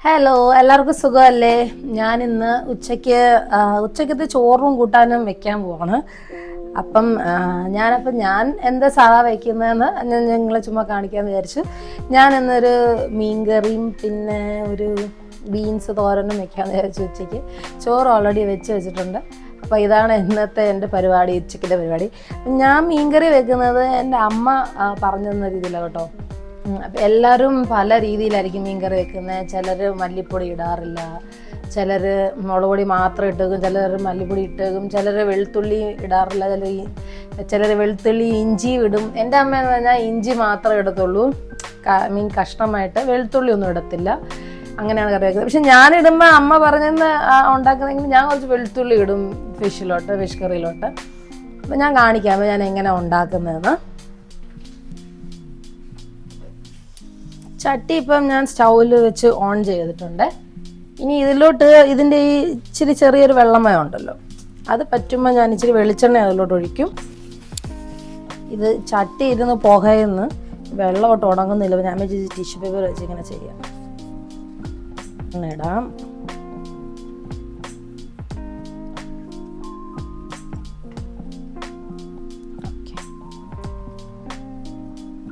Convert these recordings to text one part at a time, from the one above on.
Hello, എല്ലാവർക്കും സുഖമല്ലേ? ഞാൻ ഇന്ന് ഉച്ചക്കത്തെ ചോറും കൂട്ടാനും വെക്കാൻ പോവാണ്. അപ്പം ഞാൻ എന്താ സാധാ വയ്ക്കുന്നതെന്ന് നിങ്ങളെ ചുമ്മാ കാണിക്കാമെന്ന് വിചാരിച്ചു. ഞാൻ ഇന്നൊരു മീൻകറിയും പിന്നെ ഒരു ബീൻസ് തോരനും വെക്കാമെന്ന് വിചാരിച്ചു. ഉച്ചയ്ക്ക് ചോറ് ഓൾറെഡി വെച്ചിട്ടുണ്ട്. അപ്പോൾ ഇതാണ് ഇന്നത്തെ എൻ്റെ പരിപാടി, ഉച്ചയ്ക്കത്തെ പരിപാടി. ഞാൻ മീൻകറി വെക്കുന്നത് എൻ്റെ അമ്മ പറഞ്ഞു തന്ന രീതിയിലാണ് കേട്ടോ. അപ്പം എല്ലാവരും പല രീതിയിലായിരിക്കും മീൻകറി വെക്കുന്നത്. ചിലർ മല്ലിപ്പൊടി ഇടാറില്ല, ചിലർ മുളക് പൊടി മാത്രം ഇട്ടേക്കും, ചിലർ മല്ലിപ്പൊടി ഇട്ടേക്കും, ചിലർ വെളുത്തുള്ളി ഇടാറില്ല, ചിലർ വെളുത്തുള്ളി ഇഞ്ചി ഇടും. എൻ്റെ അമ്മ എന്ന് പറഞ്ഞാൽ ഇഞ്ചി മാത്രമേ ഇടത്തുള്ളൂ, മീൻ കഷ്ണമായിട്ട് വെളുത്തുള്ളി ഒന്നും ഇടത്തില്ല. അങ്ങനെയാണ് കറി വെക്കുന്നത്. പക്ഷെ ഞാനിടുമ്പോൾ അമ്മ പറഞ്ഞെന്ന് ഉണ്ടാക്കുന്നതെങ്കിൽ ഞാൻ കുറച്ച് വെളുത്തുള്ളി ഇടും ഫിഷ് കറിയിലോട്ട്. അപ്പം ഞാൻ കാണിക്കാം ഞാൻ എങ്ങനെയാണ് ഉണ്ടാക്കുന്നതെന്ന്. ചട്ടി ഇപ്പം ഞാൻ സ്റ്റൗവിൽ വെച്ച് ഓൺ ചെയ്തിട്ടുണ്ട്. ഇനി ഇതിൻ്റെ ഈ ഇച്ചിരി ചെറിയൊരു വെള്ളമയം ഉണ്ടല്ലോ, അത് പറ്റുമ്പോൾ ഞാൻ ഇച്ചിരി വെളിച്ചെണ്ണ അതിലോട്ട് ഒഴിക്കും. ഇത് ചട്ടി ഇരുന്ന് പുകയെന്ന് വെള്ളമോട്ട് ഉണങ്ങുന്നില്ല. ഞാൻ വെച്ച് ടിഷ്യൂ പേപ്പർ വെച്ച് ഇങ്ങനെ ചെയ്യാം. ഇടാം.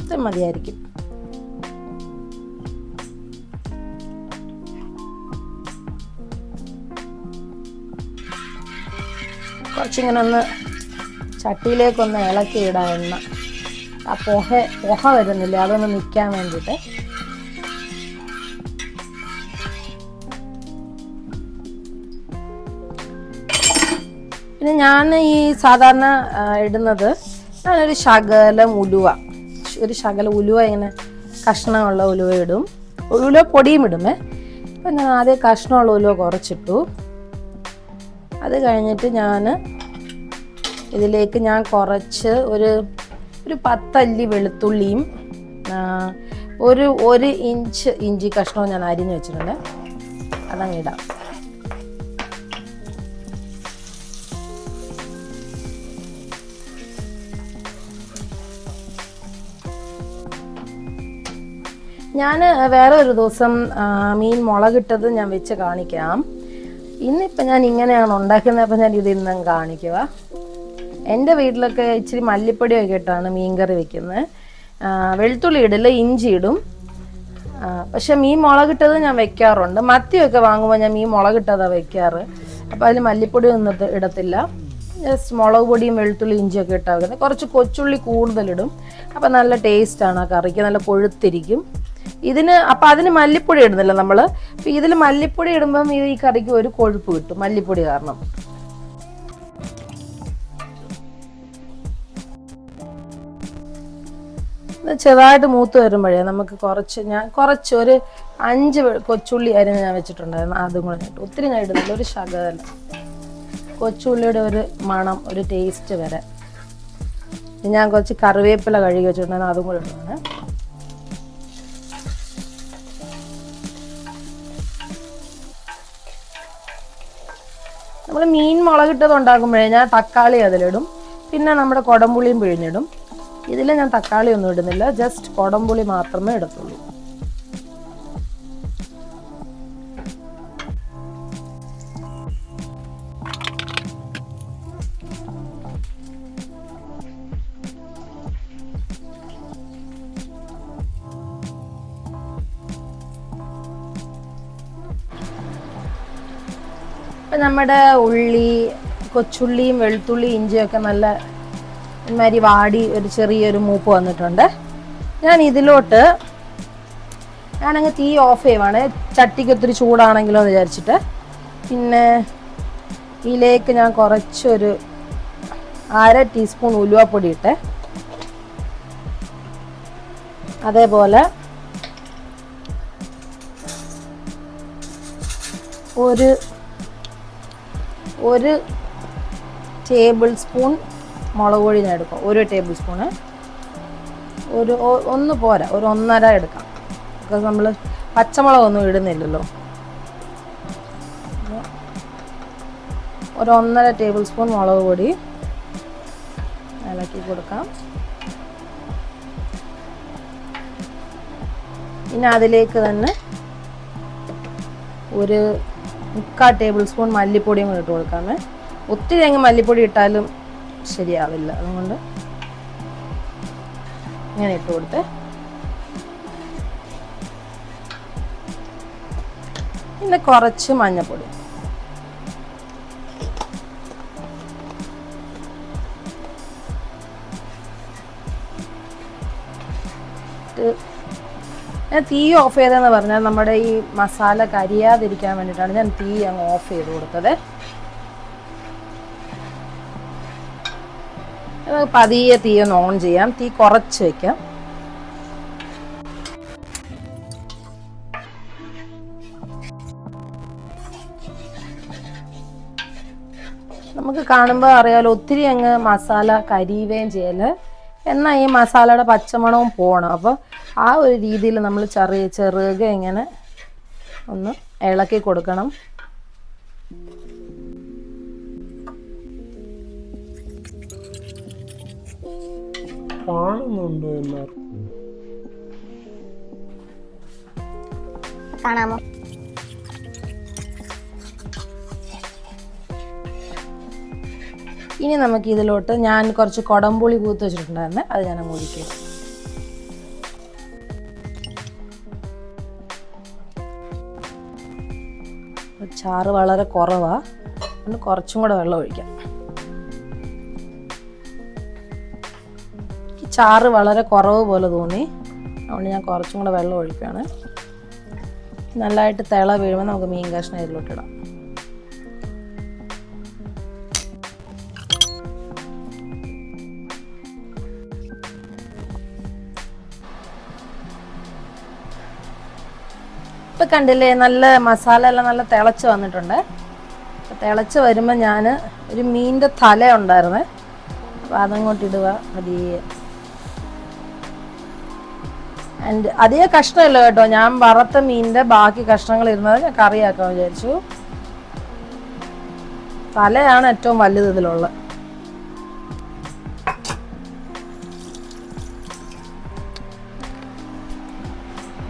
ഇത് മതിയായിരിക്കും. കുറച്ചിങ്ങനെ ഒന്ന് ചട്ടിയിലേക്കൊന്ന് ഇളക്കി ഇടാം എണ്ണ. ആ പുക വരുന്നില്ല, അതൊന്ന് നിൽക്കാൻ വേണ്ടിയിട്ട്. പിന്നെ ഞാൻ ഈ സാധാരണ ഇടുന്നത് ഞാനൊരു ശകലം ഉലുവ ഇങ്ങനെ കഷ്ണമുള്ള ഉലുവ ഇടും. ഉലുവ പൊടിയും ഇടുമേ. അപ്പം ഞാൻ ആദ്യം കഷ്ണമുള്ള ഉലുവ കുറച്ചിട്ടു. അത് കഴിഞ്ഞിട്ട് ഇതിലേക്ക് ഞാൻ കുറച്ച് ഒരു 10 അല്ലി വെളുത്തുള്ളിയും ഒരു ഇഞ്ച് ഇഞ്ചി കഷ്ണവും ഞാൻ അരിഞ്ഞ് വെച്ചിട്ടുണ്ട്. അതങ്ങ് ഇടാം. ഞാൻ വേറെ ഒരു ദിവസം മീൻ മുളകിട്ടത് ഞാൻ വെച്ച് കാണിക്കാം. ഇന്നിപ്പോൾ ഞാൻ ഇങ്ങനെയാണ് ഉണ്ടാക്കുന്നത്. അപ്പം ഞാൻ ഇന്നും കാണിക്കുക. എൻ്റെ വീട്ടിലൊക്കെ ഇച്ചിരി മല്ലിപ്പൊടിയൊക്കെ ഇട്ടാണ് മീൻകറി വെക്കുന്നത്. വെളുത്തുള്ളി ഇടില്ല, ഇഞ്ചി ഇടും. പക്ഷെ മീൻ മുളകിട്ടത് ഞാൻ വെക്കാറുണ്ട്. മത്തിയൊക്കെ വാങ്ങുമ്പോൾ ഞാൻ മീൻ മുളകിട്ടതാണ് വെക്കാറ്. അപ്പോൾ അതിൽ മല്ലിപ്പൊടി ഒന്നും ഇടത്തില്ല. ജസ്റ്റ് മുളക് പൊടിയും വെളുത്തുള്ളി ഇഞ്ചിയൊക്കെ ഇട്ടാൽ വെക്കുന്നത്. കുറച്ച് കൊച്ചുള്ളി കൂടുതലിടും. അപ്പോൾ നല്ല ടേസ്റ്റാണ് ആ കറിക്ക്, നല്ല കൊഴുത്തിരിക്കും. അപ്പം അതിന് മല്ലിപ്പൊടി ഇടുന്നില്ല നമ്മൾ. അപ്പം ഇതിൽ മല്ലിപ്പൊടി ഇടുമ്പം ഈ കറിക്ക് ഒരു കൊഴുപ്പ് കിട്ടും മല്ലിപ്പൊടി കാരണം. ചെറുതായിട്ട് മൂത്ത് വരുമ്പോഴേ നമുക്ക് കുറച്ച് ഒരു 5 കൊച്ചുള്ളി അരിഞ്ഞ് ഞാൻ വെച്ചിട്ടുണ്ടായിരുന്നു. അതും കൂടെ ഇട്ടു. ഒത്തിരി ഞാൻ ഇടുന്നില്ല, ഒരു ശകലം. കൊച്ചുള്ളിയുടെ ഒരു മണം, ഒരു ടേസ്റ്റ് വരെ. ഞാൻ കുറച്ച് കറിവേപ്പില കഴുകി വെച്ചിട്ടുണ്ടായിരുന്നു, അതും കൂടെ ഇടുവാണ്. നമ്മൾ മീൻ മുളകിട്ടത് ഉണ്ടാക്കുമ്പോഴേ ഞാൻ തക്കാളി അതിലിടും. പിന്നെ നമ്മുടെ കുടംപുളിയും പിഴിഞ്ഞിടും. ഇതിൽ ഞാൻ തക്കാളി ഒന്നും ഇടുന്നില്ല, ജസ്റ്റ് കുടംപുളി മാത്രമേ ഇടത്തുള്ളൂ. ഇപ്പം നമ്മുടെ കൊച്ചുള്ളിയും വെളുത്തുള്ളി ഇഞ്ചിയൊക്കെ നല്ല ഒരുമാതിരി വാടി ഒരു ചെറിയൊരു മൂപ്പ് വന്നിട്ടുണ്ട്. ഞാനങ്ങ് തീ ഓഫ് ചെയ്യുവാണ്. ചട്ടിക്ക് ഒത്തിരി ചൂടാണെങ്കിലോ എന്ന് വിചാരിച്ചിട്ട്. പിന്നെ ഇതിലേക്ക് ഞാൻ കുറച്ചൊരു 1/2 ടീസ്പൂൺ ഉലുവപ്പൊടി ഇട്ട്, അതേപോലെ ഒരു ടേബിൾ സ്പൂൺ മുളക് പൊടി ഞാൻ എടുക്കാം. 1 ടേബിൾ സ്പൂണ്, ഒന്ന് പോരാ, ഒരു 1.5 എടുക്കാം. ബിക്കോസ് നമ്മൾ പച്ചമുളകൊന്നും ഇടുന്നില്ലല്ലോ. ഒരു 1.5 ടേബിൾ സ്പൂൺ മുളക് പൊടി ഇളക്കി കൊടുക്കാം. പിന്നെ അതിലേക്ക് തന്നെ ഒരു 3/4 ടേബിൾ സ്പൂൺ മല്ലിപ്പൊടിയും കൂടി ഇട്ട് കൊടുക്കാമേ. ഒത്തിരി അങ്ങ് മല്ലിപ്പൊടി ഇട്ടാലും ശരിയാവില്ല, അതുകൊണ്ട് ഇങ്ങനെ ഇട്ട് കൊടുത്ത് പിന്നെ കുറച്ച് മഞ്ഞൾപ്പൊടി. ഞാൻ തീ ഓഫ് ചെയ്തതെന്ന് പറഞ്ഞാൽ നമ്മുടെ ഈ മസാല കരിയാതിരിക്കാൻ വേണ്ടിയിട്ടാണ് ഞാൻ തീ അങ്ങ് ഓഫ് ചെയ്ത് കൊടുത്തത്. പതിയെ തീ ഒന്ന് ഓൺ ചെയ്യാം, തീ കുറച്ച് വയ്ക്കാം. നമുക്ക് കാണുമ്പോൾ അറിയാലോ ഒത്തിരി അങ്ങ് മസാല കരിയുകയും ചെയ്യല്, എന്നാൽ ഈ മസാലയുടെ പച്ചമണവും പോകണം. അപ്പോൾ ആ ഒരു രീതിയിൽ നമ്മൾ ചെറുകെ ഇങ്ങനെ ഒന്ന് ഇളക്കി കൊടുക്കണം. കാണാമോ? ഇനി നമുക്ക് ഇതിലോട്ട് ഞാൻ കുറച്ച് കൊടംപുളി കൂത്ത് വെച്ചിട്ടുണ്ടായിരുന്നു, അത് ഞാൻ ഒഴിക്കും. ചാറ് വളരെ കുറവാണ്, അതുകൊണ്ട് കുറച്ചും കൂടെ വെള്ളം ഒഴിക്കാം. ഈ ചാറ് വളരെ കുറവ് പോലെ തോന്നി, അതുകൊണ്ട് ഞാൻ കുറച്ചും കൂടെ വെള്ളം ഒഴിക്കുകയാണ്. നല്ലതായിട്ട് തിള വീഴുമ്പോൾ നമുക്ക് മീൻ കഷ്ണം ഇതിലോട്ടിടാം. ഇപ്പം കണ്ടില്ലേ, നല്ല മസാല എല്ലാം നല്ല തിളച്ച് വന്നിട്ടുണ്ട്. തിളച്ച് വരുമ്പോൾ ഞാൻ ഒരു മീനിൻ്റെ തല ഉണ്ടായിരുന്നേ, അപ്പോൾ അതങ്ങോട്ട് ഇടുക പതിയെ. ആൻഡ് അധികം കഷ്ണമില്ല കേട്ടോ, ഞാൻ വറുത്ത മീനിൻ്റെ ബാക്കി കഷ്ണങ്ങൾ ഇരുന്നത് ഞാൻ കറിയാക്കാൻ വിചാരിച്ചു. തലയാണ് ഏറ്റവും വലുത് ഇതിലുള്ള.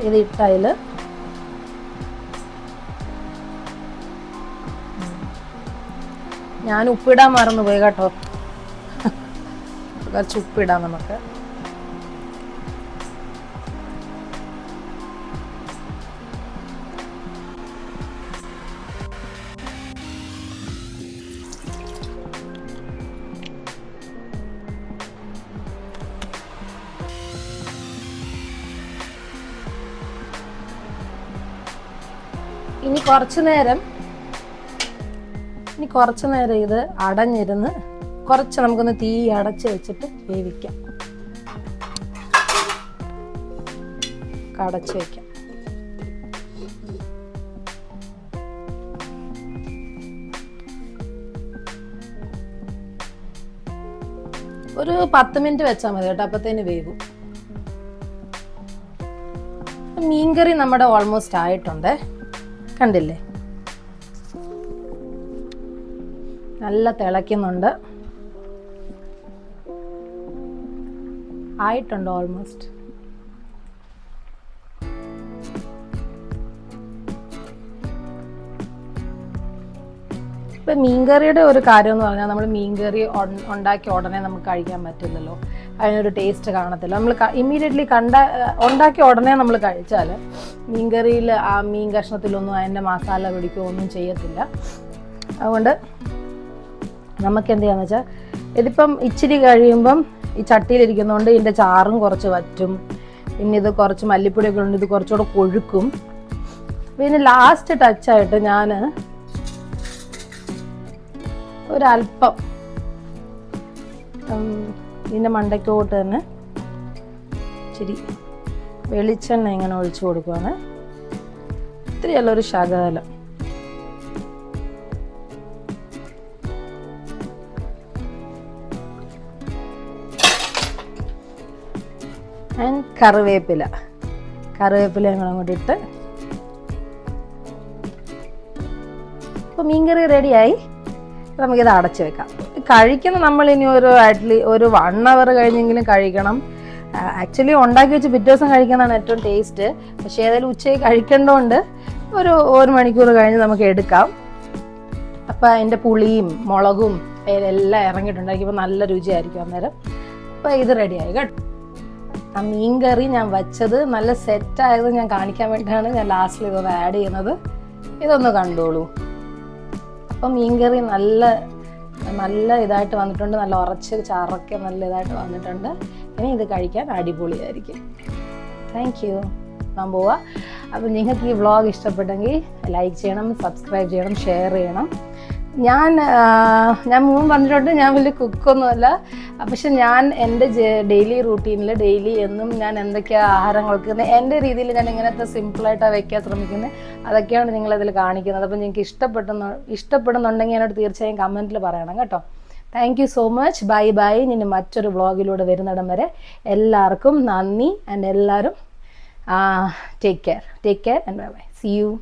ഇത് ഇട്ടതിൽ ഞാൻ ഉപ്പിടാൻ മറന്നുപോയി കേട്ടോ, കുറച്ച് ഉപ്പിടാം നമുക്ക്. ഇനി കുറച്ച് നേരം ഇത് അടഞ്ഞിരുന്ന് കുറച്ച് നമുക്കൊന്ന് തീ അടച്ച് വെച്ചിട്ട് വേവിക്കാം. അടച്ച് വയ്ക്കാം. ഒരു 10 മിനിറ്റ് വെച്ചാൽ മതി കേട്ടോ, അപ്പത്തേന് വേവും. മീൻകറി നമ്മുടെ ഓൾമോസ്റ്റ് ആയിട്ടുണ്ട്, കണ്ടില്ലേ, നല്ല തിളയ്ക്കുന്നുണ്ട്, ആയിട്ടുണ്ട് ഓൾമോസ്റ്റ്. ഇപ്പം മീൻകറിയുടെ ഒരു കാര്യം എന്ന് പറഞ്ഞാൽ നമ്മൾ മീൻകറി ഉണ്ടാക്കി ഉടനെ നമുക്ക് കഴിക്കാൻ പറ്റില്ലല്ലോ, അതിനൊരു ടേസ്റ്റ് കാണത്തില്ല. നമ്മൾ ഇമ്മീഡിയറ്റ്ലി ഉണ്ടാക്കി ഉടനെ നമ്മൾ കഴിച്ചാൽ മീൻകറിയിൽ ആ മീൻ കഷ്ണത്തിലൊന്നും അതിൻ്റെ മസാല പിടിക്കുകയോ ഒന്നും ചെയ്യത്തില്ല. അതുകൊണ്ട് നമുക്ക് എന്ത് ചെയ്യാന്ന് വെച്ചാൽ, ഇതിപ്പം ഇച്ചിരി കഴിയുമ്പം ഈ ചട്ടിയിലിരിക്കുന്നതുകൊണ്ട് ഇതിൻ്റെ ചാറും കുറച്ച് വറ്റും, പിന്നെ ഇത് കുറച്ച് മല്ലിപ്പൊടിയൊക്കെ ഉണ്ട്, ഇത് കുറച്ചുകൂടെ കൊഴുക്കും. പിന്നെ ലാസ്റ്റ് ടച്ചായിട്ട് ഞാൻ ഒരല്പം ഇതിൻ്റെ മണ്ടയ്ക്കോട്ട് തന്നെ ഇച്ചിരി വെളിച്ചെണ്ണ ഇങ്ങനെ ഒഴിച്ചു കൊടുക്കുവാണ്. ഇത്തിരിയല്ല, ഒരു ശകലം. ആൻഡ് കറിവേപ്പില ഞങ്ങൾ അങ്ങോട്ട് ഇട്ട്. അപ്പോൾ മീൻകറി റെഡിയായി. നമുക്കിത് അടച്ചു വെക്കാം. കഴിക്കുന്ന നമ്മളിനി ഒരു 1 hour കഴിഞ്ഞെങ്കിലും കഴിക്കണം. ആക്ച്വലി ഉണ്ടാക്കി വെച്ച് പിറ്റേ ദിവസം കഴിക്കുന്നതാണ് ഏറ്റവും ടേസ്റ്റ്. പക്ഷേ ഏതായാലും ഉച്ചയ്ക്ക് കഴിക്കേണ്ടതുകൊണ്ട് ഒരു മണിക്കൂർ കഴിഞ്ഞ് നമുക്ക് എടുക്കാം. അപ്പം അതിൻ്റെ പുളിയും മുളകും എല്ലാം ഇറങ്ങിയിട്ടുണ്ടായിരിക്കുമ്പോൾ നല്ല രുചിയായിരിക്കും അന്നേരം. അപ്പോൾ ഇത് റെഡിയായി കേട്ടോ. ആ മീൻ കറി ഞാൻ വച്ചത് നല്ല സെറ്റായത് ഞാൻ കാണിക്കാൻ വേണ്ടിയിട്ടാണ് ഞാൻ ലാസ്റ്റിൽ ഇതൊന്ന് ആഡ് ചെയ്യുന്നത്. ഇതൊന്ന് കണ്ടോളൂ. അപ്പം മീൻ കറി നല്ല ഇതായിട്ട് വന്നിട്ടുണ്ട്, നല്ല ഉറച്ച് ചാറൊക്കെ നല്ല ഇതായിട്ട് വന്നിട്ടുണ്ട്. ഇനി ഇത് കഴിക്കാൻ അടിപൊളിയായിരിക്കും. Thank you. ഞാൻ പോവാം. അപ്പം നിങ്ങൾക്ക് ഈ വ്ളോഗ് ഇഷ്ടപ്പെട്ടെങ്കിൽ ലൈക്ക് ചെയ്യണം, സബ്സ്ക്രൈബ് ചെയ്യണം, ഷെയർ ചെയ്യണം. ഞാൻ മുമ്പ് പറഞ്ഞിട്ടുണ്ട് ഞാൻ വലിയ കുക്കൊന്നുമല്ല. പക്ഷെ ഞാൻ എൻ്റെ ഡെയിലി റൂട്ടീനിൽ ഡെയിലി എന്നും ഞാൻ എന്തൊക്കെയാണ് ആഹാരം കൊടുക്കുന്നത്, എൻ്റെ രീതിയിൽ ഞാൻ ഇങ്ങനത്തെ സിമ്പിളായിട്ടാണ് വയ്ക്കാൻ ശ്രമിക്കുന്നത്. അതൊക്കെയാണ് നിങ്ങളിതിൽ കാണിക്കുന്നത്. അപ്പം നിങ്ങൾക്ക് ഇഷ്ടപ്പെടുന്നുണ്ടെങ്കിൽ എന്നോട് തീർച്ചയായും കമൻറ്റിൽ പറയണം കേട്ടോ. Thank you so much. Bye bye. ഇനി മറ്റൊരു വ്ളോഗിലൂടെ വരുന്നിടം വരെ എല്ലാവർക്കും നന്ദി. ആൻഡ് എല്ലാവരും take care and bye bye. See U.